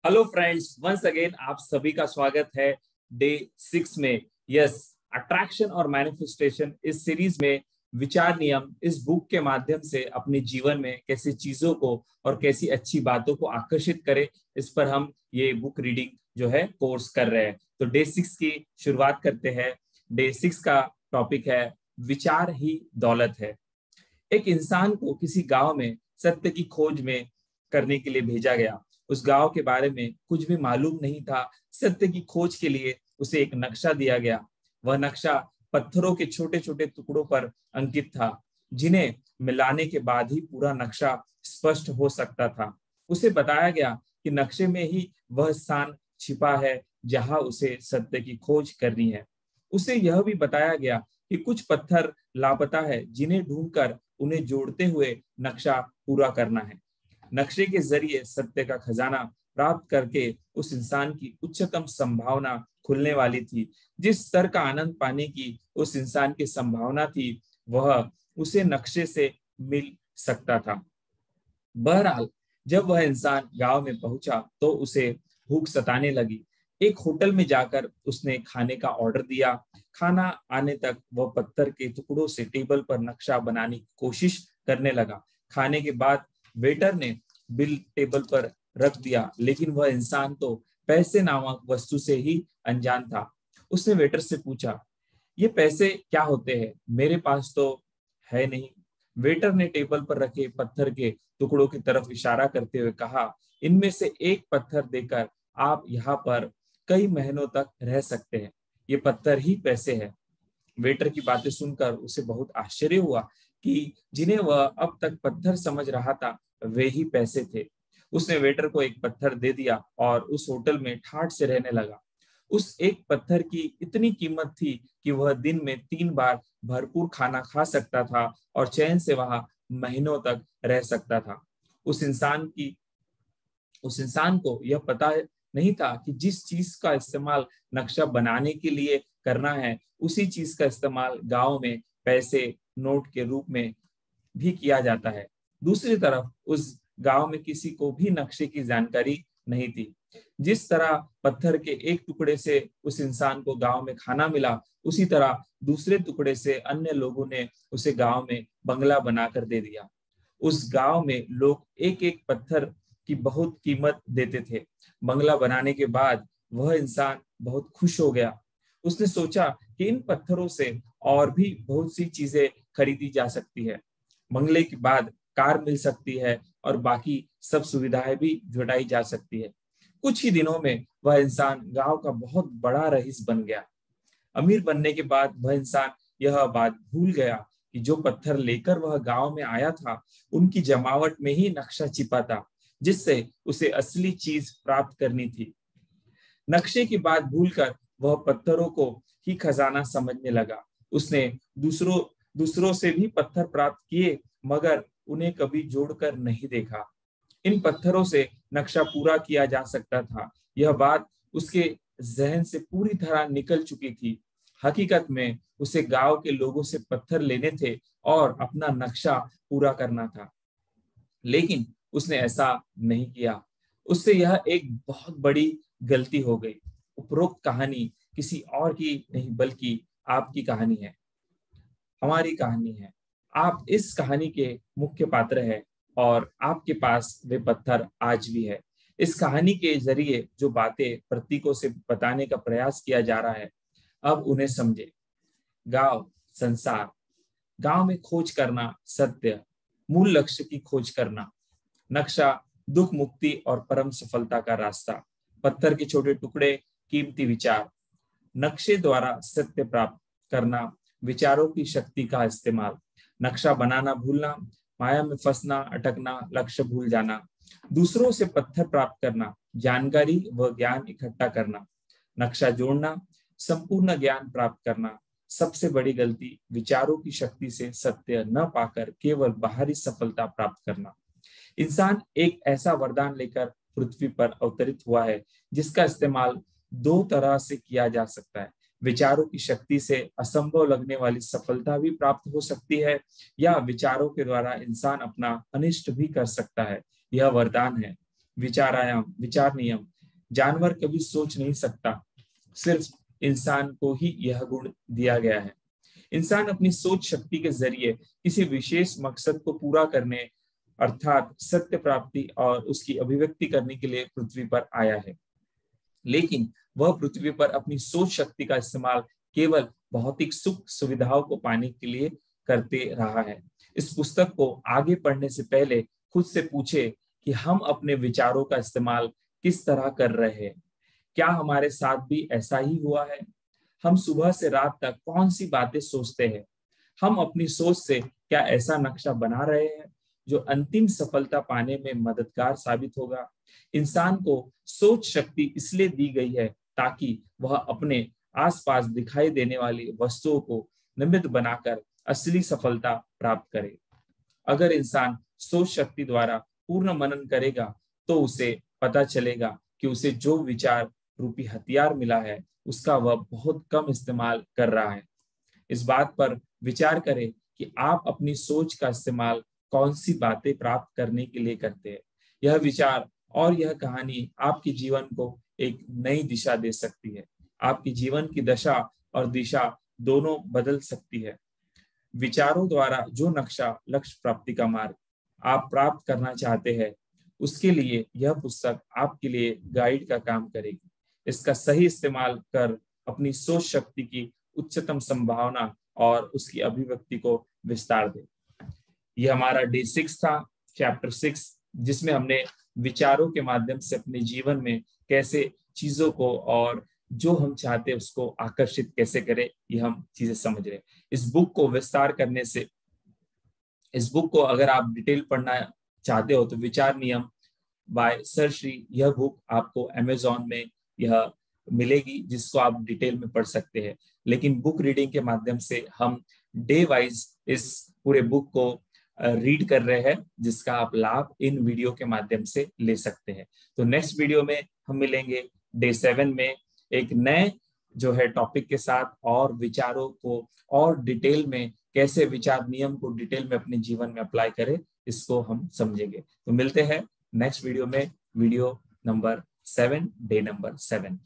Hello friends, once again आप सभी का स्वागत है डे 6 में। यस, अट्रैक्शन और मैनिफेस्टेशन इस सीरीज में विचार नियम इस बुक के माध्यम से अपने जीवन में कैसी चीजों को और कैसी अच्छी बातों को आकर्षित करें, इस पर हम ये बुक रीडिंग जो है कोर्स कर रहे हैं। तो डे 6 की शुरुआत करते हैं। डे 6 का टॉपिक है विचार ही दौलत है। एक इंसान को किसी गांव में सत्य की खोज में करने के लिए भेजा गया। उस गांव के बारे में कुछ भी मालूम नहीं था। सत्य की खोज के लिए उसे एक नक्शा दिया गया। वह नक्शा पत्थरों के छोटे छोटे टुकड़ों पर अंकित था, जिन्हें मिलाने के बाद ही पूरा नक्शा स्पष्ट हो सकता था। उसे बताया गया कि नक्शे में ही वह स्थान छिपा है जहां उसे सत्य की खोज करनी है। उसे यह भी बताया गया कि कुछ पत्थर लापता है, जिन्हें ढूंढकर उन्हें जोड़ते हुए नक्शा पूरा करना है। नक्शे के जरिए सत्य का खजाना प्राप्त करके उस इंसान की उच्चतम संभावना खुलने वाली थी। जिस स्तर का आनंद पाने की उस इंसान की संभावना थी, वह उसे नक्शे से मिल सकता था। बहरहाल, जब वह इंसान गांव में पहुंचा तो उसे भूख सताने लगी। एक होटल में जाकर उसने खाने का ऑर्डर दिया। खाना आने तक वह पत्थर के टुकड़ों से टेबल पर नक्शा बनाने की कोशिश करने लगा। खाने के बाद वेटर ने बिल टेबल पर रख दिया, लेकिन वह इंसान तो पैसे नामक वस्तु से ही अनजान था। उसने वेटर से पूछा, ये पैसे क्या होते हैं? मेरे पास तो है नहीं। वेटर ने टेबल पर रखे पत्थर के टुकड़ों की तरफ इशारा करते हुए कहा, इनमें से एक पत्थर देकर आप यहाँ पर कई महीनों तक रह सकते हैं। ये पत्थर ही पैसे हैं। वेटर की बातें सुनकर उसे बहुत आश्चर्य हुआ कि जिन्हें वह अब तक पत्थर समझ रहा था, वे ही पैसे थे। उसने वेटर को एक पत्थर दे दिया और उस होटल में ठाठ से रहने लगा। उस एक पत्थर की इतनी कीमत थी कि वह दिन में 3 बार भरपूर खाना खा सकता था और चैन से वहां महीनों तक रह सकता था। उस इंसान की उस इंसान को यह पता नहीं था कि जिस चीज का इस्तेमाल नक्शा बनाने के लिए करना है, उसी चीज का इस्तेमाल गांव में पैसे नोट के रूप में भी किया जाता है। दूसरी तरफ उस गांव में किसी को भी नक्शे की जानकारी नहीं थी। जिस तरह पत्थर के एक टुकड़े से उस इंसान को गांव में खाना मिला, उसी तरह दूसरे टुकड़े से अन्य लोगों ने उसे गांव में बंगला बनाकर दे दिया। उस गांव में लोग एक एक पत्थर की बहुत कीमत देते थे। बंगला बनाने के बाद वह इंसान बहुत खुश हो गया। उसने सोचा कि इन पत्थरों से और भी बहुत सी चीजें खरीदी जा सकती है। बंगले के बाद कार मिल सकती है और बाकी सब सुविधाएं भी जुटाई जा सकती है। कुछ ही दिनों में वह इंसान गांव का बहुत बड़ा रईस बन गया। अमीर बनने के बाद वह इंसान यह बात भूल गया कि जो पत्थर लेकर वह गांव में आया था, उनकी जमावट में ही नक्शा छिपा था, जिससे उसे असली चीज प्राप्त करनी थी। नक्शे की बात भूलकर वह पत्थरों को ही खजाना समझने लगा। उसने दूसरों दूसरों से भी पत्थर प्राप्त किए, मगर उन्हें कभी जोड़कर नहीं देखा। इन पत्थरों से नक्शा पूरा किया जा सकता था, यह बात उसके जहन से पूरी तरह निकल चुकी थी। हकीकत में उसे गांव के लोगों से पत्थर लेने थे और अपना नक्शा पूरा करना था, लेकिन उसने ऐसा नहीं किया। उससे यह एक बहुत बड़ी गलती हो गई। उपरोक्त कहानी किसी और की नहीं बल्कि आपकी कहानी है, हमारी कहानी है। आप इस कहानी के मुख्य पात्र हैं और आपके पास वे पत्थर आज भी है। इस कहानी के जरिए जो बातें प्रतीकों से बताने का प्रयास किया जा रहा है, अब उन्हें समझे। गांव, संसार। गांव में खोज करना, सत्य, मूल लक्ष्य की खोज करना। नक्शा, दुख मुक्ति और परम सफलता का रास्ता। पत्थर के छोटे टुकड़े, कीमती विचार। नक्शे द्वारा सत्य प्राप्त करना, विचारों की शक्ति का इस्तेमाल। नक्शा बनाना भूलना, माया में फंसना, अटकना, लक्ष्य भूल जाना। दूसरों से पत्थर प्राप्त करना, जानकारी व ज्ञान इकट्ठा करना। नक्शा जोड़ना, संपूर्ण ज्ञान प्राप्त करना। सबसे बड़ी गलती, विचारों की शक्ति से सत्य न पाकर केवल बाहरी सफलता प्राप्त करना। इंसान एक ऐसा वरदान लेकर पृथ्वी पर अवतरित हुआ है, जिसका इस्तेमाल दो तरह से किया जा सकता है। विचारों की शक्ति से असंभव लगने वाली सफलता भी प्राप्त हो सकती है, या विचारों के द्वारा इंसान अपना अनिष्ट भी कर सकता है। यह वरदान है। विचारायाम, विचार नियम। जानवर कभी सोच नहीं सकता, सिर्फ इंसान को ही यह गुण दिया गया है। इंसान अपनी सोच शक्ति के जरिए किसी विशेष मकसद को पूरा करने अर्थात सत्य प्राप्ति और उसकी अभिव्यक्ति करने के लिए पृथ्वी पर आया है। लेकिन वह पृथ्वी पर अपनी सोच शक्ति का इस्तेमाल केवल भौतिक सुख सुविधाओं को पाने के लिए करते रहा है। इस पुस्तक को आगे पढ़ने से पहले खुद से पूछे कि हम अपने विचारों का इस्तेमाल किस तरह कर रहे हैं। क्या हमारे साथ भी ऐसा ही हुआ है? हम सुबह से रात तक कौन सी बातें सोचते हैं? हम अपनी सोच से क्या ऐसा नक्शा बना रहे हैं जो अंतिम सफलता पाने में मददगार साबित होगा? इंसान को सोच शक्ति इसलिए दी गई है ताकि वह अपने आसपास दिखाई देने वाली वस्तुओं को निमित्त बनाकर असली सफलता प्राप्त करे। अगर इंसान सोच शक्ति द्वारा पूर्ण मनन करेगा तो उसे पता चलेगा कि उसे जो विचार रूपी हथियार मिला है उसका वह बहुत कम इस्तेमाल कर रहा है। इस बात पर विचार करें कि आप अपनी सोच का इस्तेमाल कौन सी बातें प्राप्त करने के लिए करते हैं। यह विचार और यह कहानी आपके जीवन को एक नई दिशा दे सकती है। आपकी जीवन की दशा और दिशा दोनों बदल सकती है। विचारों द्वारा जो नक्शा लक्ष्य प्राप्ति का मार्ग आप प्राप्त करना चाहते हैं, उसके लिए यह पुस्तक आपके लिए गाइड का काम करेगी। इसका सही इस्तेमाल कर अपनी सोच शक्ति की उच्चतम संभावना और उसकी अभिव्यक्ति को विस्तार दे। यह हमारा डे 6 था, चैप्टर 6, जिसमें हमने विचारों के माध्यम से अपने जीवन में कैसे चीजों को और जो हम चाहते हैं उसको आकर्षित कैसे करें, ये हम चीजें समझ रहे हैं। इस बुक को विस्तार करने से, इस बुक को अगर आप डिटेल पढ़ना चाहते हो तो विचार नियम बाय सर श्री, यह बुक आपको अमेजोन में यह मिलेगी जिसको आप डिटेल में पढ़ सकते हैं। लेकिन बुक रीडिंग के माध्यम से हम डे वाइज इस पूरे बुक को रीड कर रहे हैं, जिसका आप लाभ इन वीडियो के माध्यम से ले सकते हैं। तो नेक्स्ट वीडियो में हम मिलेंगे डे 7 में एक नए जो है टॉपिक के साथ, और विचारों को और डिटेल में कैसे विचार नियम को डिटेल में अपने जीवन में अप्लाई करें, इसको हम समझेंगे। तो मिलते हैं नेक्स्ट वीडियो में, वीडियो नंबर 7, डे नंबर 7।